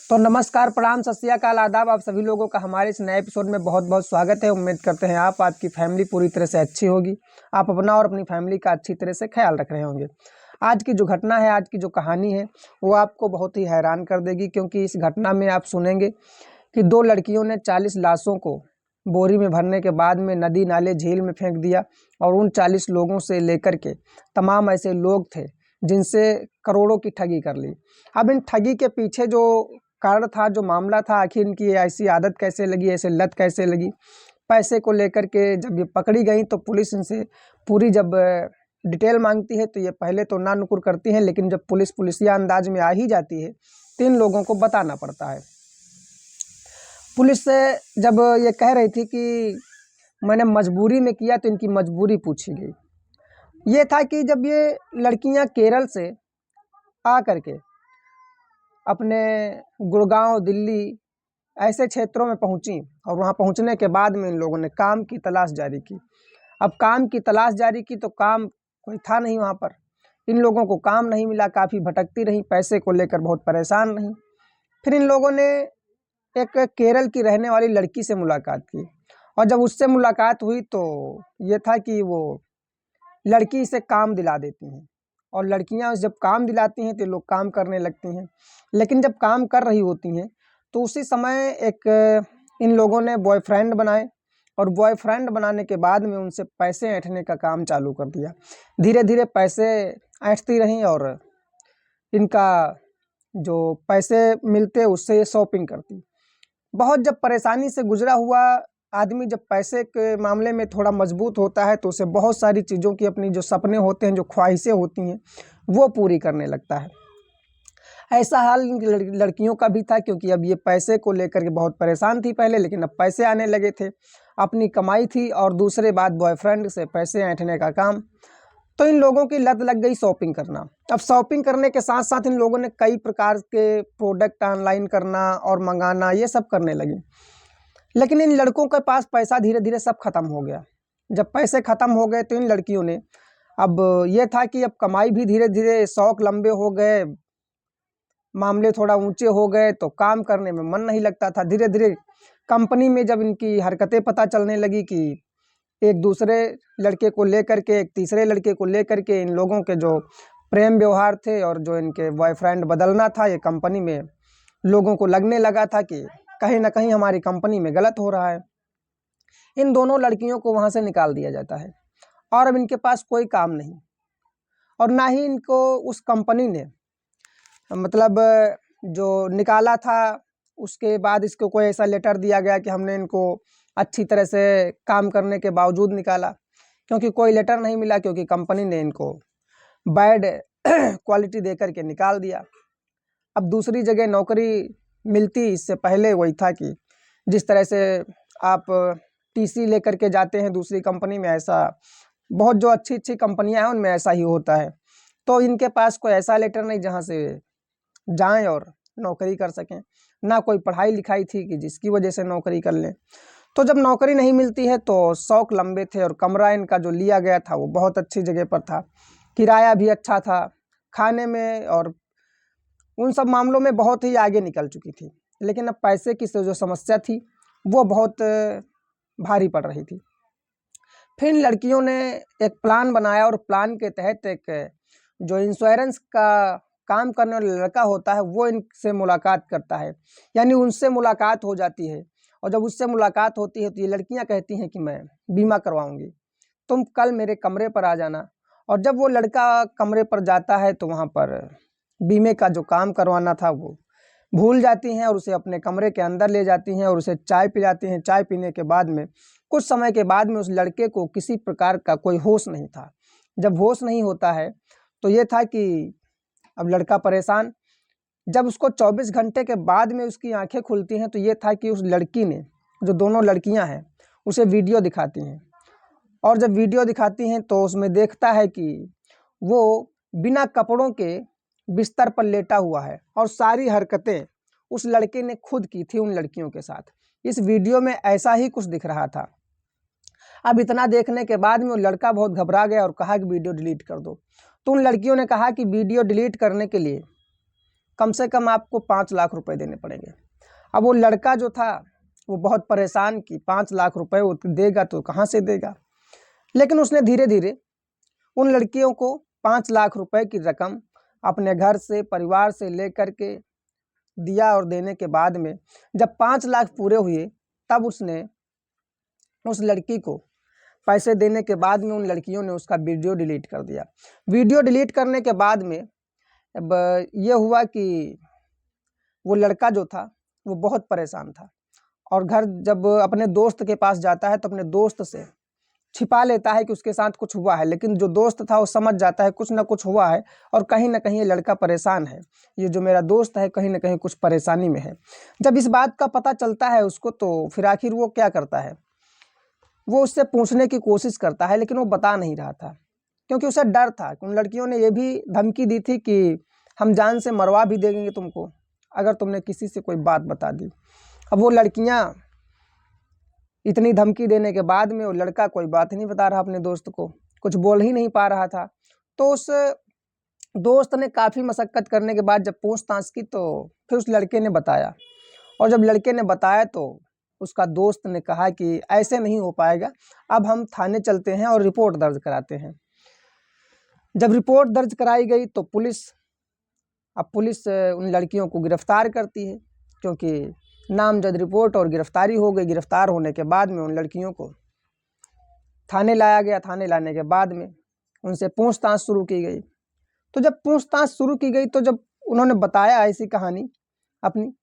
तो नमस्कार, प्रणाम, सत श्री अकाल, आदाब। आप सभी लोगों का हमारे इस नए एपिसोड में बहुत बहुत स्वागत है। उम्मीद करते हैं आपकी फैमिली पूरी तरह से अच्छी होगी, आप अपना और अपनी फैमिली का अच्छी तरह से ख्याल रख रहे होंगे। आज की जो घटना है, आज की जो कहानी है, वो आपको बहुत ही हैरान कर देगी, क्योंकि इस घटना में आप सुनेंगे कि दो लड़कियों ने 40 लाशों को बोरी में भरने के बाद में नदी नाले झील में फेंक दिया और उन 40 लोगों से लेकर के तमाम ऐसे लोग थे जिनसे करोड़ों की ठगी कर ली। अब इन ठगी के पीछे जो कारण था, जो मामला था, आखिर इनकी ऐसी आदत कैसे लगी, ऐसे लत कैसे लगी, पैसे को लेकर के जब ये पकड़ी गई तो पुलिस इनसे पूरी जब डिटेल मांगती है तो ये पहले तो ना नुकुर करती हैं, लेकिन जब पुलिसिया अंदाज में आ ही जाती है तो इन लोगों को बताना पड़ता है। पुलिस से जब ये कह रही थी कि मैंने मजबूरी में किया, तो इनकी मजबूरी पूछी गई। ये था कि जब ये लड़कियां केरल से आ करके अपने गुड़गांव, दिल्ली ऐसे क्षेत्रों में पहुंची और वहां पहुंचने के बाद में इन लोगों ने काम की तलाश जारी की। अब काम की तलाश जारी की तो काम कोई था नहीं वहां पर, इन लोगों को काम नहीं मिला, काफ़ी भटकती रही, पैसे को लेकर बहुत परेशान रही। फिर इन लोगों ने एक केरल की रहने वाली लड़की से मुलाकात की और जब उससे मुलाकात हुई तो ये था कि वो लड़की इसे काम दिला देती हैं और लड़कियां जब काम दिलाती हैं तो लोग काम करने लगती हैं। लेकिन जब काम कर रही होती हैं तो उसी समय एक इन लोगों ने बॉयफ्रेंड बनाए और बॉयफ्रेंड बनाने के बाद में उनसे पैसे ऐंठने का काम चालू कर दिया। धीरे धीरे पैसे ऐंठती रहीं और इनका जो पैसे मिलते उससे ये शॉपिंग करती। बहुत जब परेशानी से गुजरा हुआ आदमी जब पैसे के मामले में थोड़ा मजबूत होता है तो उसे बहुत सारी चीज़ों की, अपनी जो सपने होते हैं, जो ख्वाहिशें होती हैं, वो पूरी करने लगता है। ऐसा हाल इन लड़कियों का भी था, क्योंकि अब ये पैसे को लेकर के बहुत परेशान थी पहले, लेकिन अब पैसे आने लगे थे, अपनी कमाई थी और दूसरे बात बॉयफ्रेंड से पैसे ऐंठने का काम। तो इन लोगों की लत लग गई शॉपिंग करना। अब शॉपिंग करने के साथ साथ इन लोगों ने कई प्रकार के प्रोडक्ट ऑनलाइन करना और मंगाना, ये सब करने लगे। लेकिन इन लड़कों के पास पैसा धीरे धीरे सब खत्म हो गया। जब पैसे खत्म हो गए तो इन लड़कियों ने, अब ये था कि अब कमाई भी धीरे धीरे, शौक लंबे हो गए, मामले थोड़ा ऊंचे हो गए, तो काम करने में मन नहीं लगता था। धीरे धीरे कंपनी में जब इनकी हरकतें पता चलने लगी कि एक दूसरे लड़के को लेकर के, एक तीसरे लड़के को लेकर के इन लोगों के जो प्रेम व्यवहार थे और जो इनके बॉयफ्रेंड बदलना था, ये कंपनी में लोगों को लगने लगा था कि कहीं ना कहीं हमारी कंपनी में गलत हो रहा है। इन दोनों लड़कियों को वहाँ से निकाल दिया जाता है और अब इनके पास कोई काम नहीं और ना ही इनको उस कंपनी ने, मतलब जो निकाला था उसके बाद इसको कोई ऐसा लेटर दिया गया कि हमने इनको अच्छी तरह से काम करने के बावजूद निकाला, क्योंकि कोई लेटर नहीं मिला, क्योंकि कंपनी ने इनको बैड क्वालिटी दे करके निकाल दिया। अब दूसरी जगह नौकरी मिलती, इससे पहले वही था कि जिस तरह से आप टीसी लेकर के जाते हैं दूसरी कंपनी में, ऐसा बहुत जो अच्छी अच्छी कंपनियां हैं उनमें ऐसा ही होता है। तो इनके पास कोई ऐसा लेटर नहीं जहां से जाएं और नौकरी कर सकें, ना कोई पढ़ाई लिखाई थी कि जिसकी वजह से नौकरी कर लें। तो जब नौकरी नहीं मिलती है तो शौक लंबे थे और कमरा इनका जो लिया गया था वो बहुत अच्छी जगह पर था, किराया भी अच्छा था, खाने में और उन सब मामलों में बहुत ही आगे निकल चुकी थी। लेकिन अब पैसे की जो समस्या थी वो बहुत भारी पड़ रही थी। फिर इन लड़कियों ने एक प्लान बनाया और प्लान के तहत एक जो इंश्योरेंस का काम करने वाला लड़का होता है वो इनसे मुलाकात करता है, यानी उनसे मुलाकात हो जाती है। और जब उससे मुलाकात होती है तो ये लड़कियां कहती हैं कि मैं बीमा करवाऊंगी, तुम कल मेरे कमरे पर आ जाना। और जब वो लड़का कमरे पर जाता है तो वहाँ पर बीमे का जो काम करवाना था वो भूल जाती हैं और उसे अपने कमरे के अंदर ले जाती हैं और उसे चाय पिलाती हैं। चाय पीने के बाद में कुछ समय के बाद में उस लड़के को किसी प्रकार का कोई होश नहीं था। जब होश नहीं होता है तो ये था कि अब लड़का परेशान। जब उसको 24 घंटे के बाद में उसकी आंखें खुलती हैं तो ये था कि उस लड़की ने, जो दोनों लड़कियां हैं, उसे वीडियो दिखाती हैं और जब वीडियो दिखाती हैं तो उसमें देखता है कि वो बिना कपड़ों के बिस्तर पर लेटा हुआ है और सारी हरकतें उस लड़के ने खुद की थी उन लड़कियों के साथ। इस वीडियो में ऐसा ही कुछ दिख रहा था। अब इतना देखने के बाद में वो लड़का बहुत घबरा गया और कहा कि वीडियो डिलीट कर दो। तो उन लड़कियों ने कहा कि वीडियो डिलीट करने के लिए कम से कम आपको 5 लाख रुपए देने पड़ेंगे। अब वो लड़का जो था वो बहुत परेशान कि 5 लाख रुपए वो देगा तो कहाँ से देगा, लेकिन उसने धीरे धीरे उन लड़कियों को 5 लाख रुपए की रकम अपने घर से, परिवार से लेकर के दिया और देने के बाद में जब 5 लाख पूरे हुए तब उसने उस लड़की को पैसे देने के बाद में उन लड़कियों ने उसका वीडियो डिलीट कर दिया। वीडियो डिलीट करने के बाद में अब ये हुआ कि वो लड़का जो था वो बहुत परेशान था और घर जब अपने दोस्त के पास जाता है तो अपने दोस्त से छिपा लेता है कि उसके साथ कुछ हुआ है, लेकिन जो दोस्त था वो समझ जाता है कुछ ना कुछ हुआ है और कहीं ना कहीं ये लड़का परेशान है, ये जो मेरा दोस्त है कहीं ना कहीं कुछ परेशानी में है। जब इस बात का पता चलता है उसको तो फिर आखिर वो क्या करता है, वो उससे पूछने की कोशिश करता है, लेकिन वो बता नहीं रहा था क्योंकि उसे डर था। उन लड़कियों ने ये भी धमकी दी थी कि हम जान से मरवा भी देंगे तुमको अगर तुमने किसी से कोई बात बता दी। अब वो लड़कियां इतनी धमकी देने के बाद में वो लड़का कोई बात ही नहीं बता रहा अपने दोस्त को, कुछ बोल ही नहीं पा रहा था। तो उस दोस्त ने काफ़ी मशक्कत करने के बाद जब पूछताछ की तो फिर उस लड़के ने बताया, और जब लड़के ने बताया तो उसका दोस्त ने कहा कि ऐसे नहीं हो पाएगा, अब हम थाने चलते हैं और रिपोर्ट दर्ज कराते हैं। जब रिपोर्ट दर्ज कराई गई तो पुलिस उन लड़कियों को गिरफ्तार करती है, क्योंकि नामजद रिपोर्ट और गिरफ्तारी हो गई। गिरफ्तार होने के बाद में उन लड़कियों को थाने लाया गया। थाने लाने के बाद में उनसे पूछताछ शुरू की गई। तो जब पूछताछ शुरू की गई तो जब उन्होंने बताया ऐसी कहानी अपनी,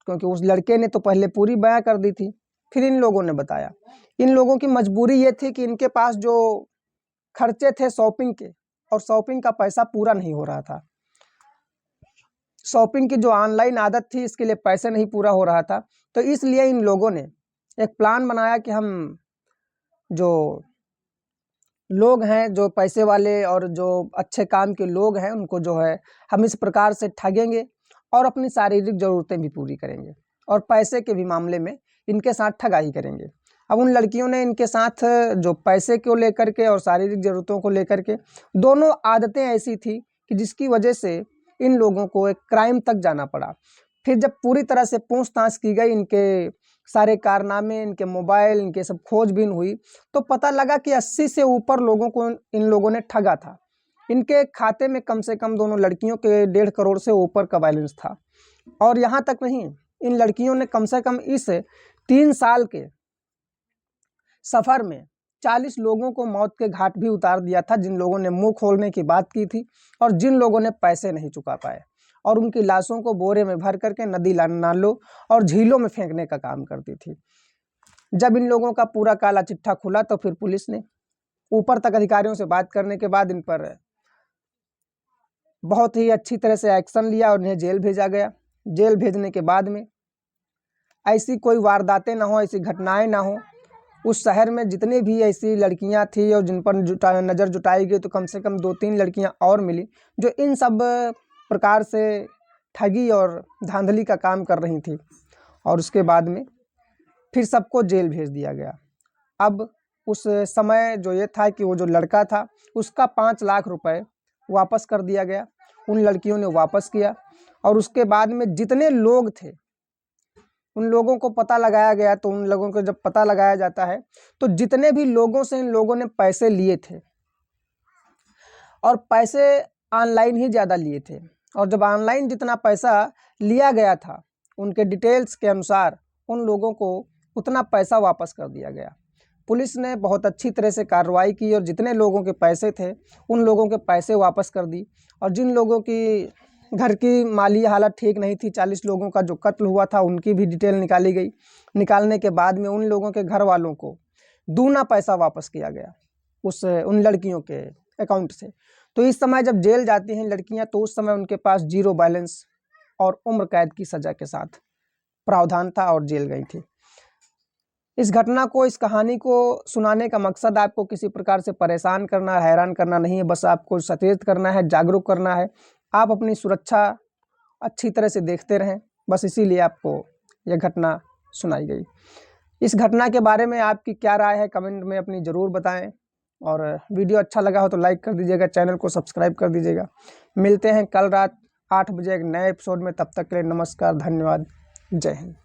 क्योंकि उस लड़के ने तो पहले पूरी बयां कर दी थी, फिर इन लोगों ने बताया। इन लोगों की मजबूरी ये थी कि इनके पास जो खर्चे थे शॉपिंग के, और शॉपिंग का पैसा पूरा नहीं हो रहा था। शॉपिंग की जो ऑनलाइन आदत थी इसके लिए पैसे नहीं पूरा हो रहा था। तो इसलिए इन लोगों ने एक प्लान बनाया कि हम जो लोग हैं, जो पैसे वाले और जो अच्छे काम के लोग हैं, उनको जो है हम इस प्रकार से ठगेंगे और अपनी शारीरिक ज़रूरतें भी पूरी करेंगे और पैसे के भी मामले में इनके साथ ठगाई करेंगे। अब उन लड़कियों ने इनके साथ जो पैसे को लेकर के और शारीरिक ज़रूरतों को लेकर के दोनों आदतें ऐसी थी कि जिसकी वजह से इन लोगों को एक क्राइम तक जाना पड़ा। फिर जब पूरी तरह से पूछताछ की गई, इनके सारे कारनामे, इनके मोबाइल, इनके सब खोजबीन हुई, तो पता लगा कि 80 से ऊपर लोगों को इन लोगों ने ठगा था। इनके खाते में कम से कम दोनों लड़कियों के 1.5 करोड़ से ऊपर का बैलेंस था। और यहाँ तक नहीं, इन लड़कियों ने कम से कम इस 3 साल के सफ़र में 40 लोगों को मौत के घाट भी उतार दिया था, जिन लोगों ने मुंह खोलने की बात की थी और जिन लोगों ने पैसे नहीं चुका पाए, और उनकी लाशों को बोरे में भर करके नदी, नालों और झीलों में फेंकने का काम करती थी। जब इन लोगों का पूरा काला चिट्ठा खुला तो फिर पुलिस ने ऊपर तक अधिकारियों से बात करने के बाद इन पर बहुत ही अच्छी तरह से एक्शन लिया और उन्हें जेल भेजा गया। जेल भेजने के बाद में ऐसी कोई वारदातें ना हो, ऐसी घटनाएं ना हो। उस शहर में जितनी भी ऐसी लड़कियां थी और जिन पर नज़र जुटाई गई, तो कम से कम 2-3 लड़कियां और मिली जो इन सब प्रकार से ठगी और धांधली का काम कर रही थी। और उसके बाद में फिर सबको जेल भेज दिया गया। अब उस समय जो ये था कि वो जो लड़का था उसका 5 लाख रुपए वापस कर दिया गया। उन लड़कियों ने वापस किया और उसके बाद में जितने लोग थे उन लोगों को पता लगाया गया। तो उन लोगों को जब पता लगाया जाता है तो जितने भी लोगों से इन लोगों ने पैसे लिए थे, और पैसे ऑनलाइन ही ज़्यादा लिए थे, और जब ऑनलाइन जितना पैसा लिया गया था उनके डिटेल्स के अनुसार उन लोगों को उतना पैसा वापस कर दिया गया। पुलिस ने बहुत अच्छी तरह से कार्रवाई की और जितने लोगों के पैसे थे उन लोगों के पैसे वापस कर दी। और जिन लोगों की घर की माली हालत ठीक नहीं थी, 40 लोगों का जो कत्ल हुआ था उनकी भी डिटेल निकाली गई। निकालने के बाद में उन लोगों के घर वालों को दूना पैसा वापस किया गया उन लड़कियों के अकाउंट से। तो इस समय जब जेल जाती हैं लड़कियां तो उस समय उनके पास 0 बैलेंस और उम्र कैद की सज़ा के साथ प्रावधान था और जेल गई थी। इस घटना को, इस कहानी को सुनाने का मकसद आपको किसी प्रकार से परेशान करना, हैरान करना नहीं है, बस आपको सचेत करना है, जागरूक करना है। आप अपनी सुरक्षा अच्छी तरह से देखते रहें, बस इसीलिए आपको यह घटना सुनाई गई। इस घटना के बारे में आपकी क्या राय है कमेंट में अपनी ज़रूर बताएं, और वीडियो अच्छा लगा हो तो लाइक कर दीजिएगा, चैनल को सब्सक्राइब कर दीजिएगा। मिलते हैं कल रात 8 बजे एक नए एपिसोड में। तब तक के लिए नमस्कार, धन्यवाद, जय हिंद।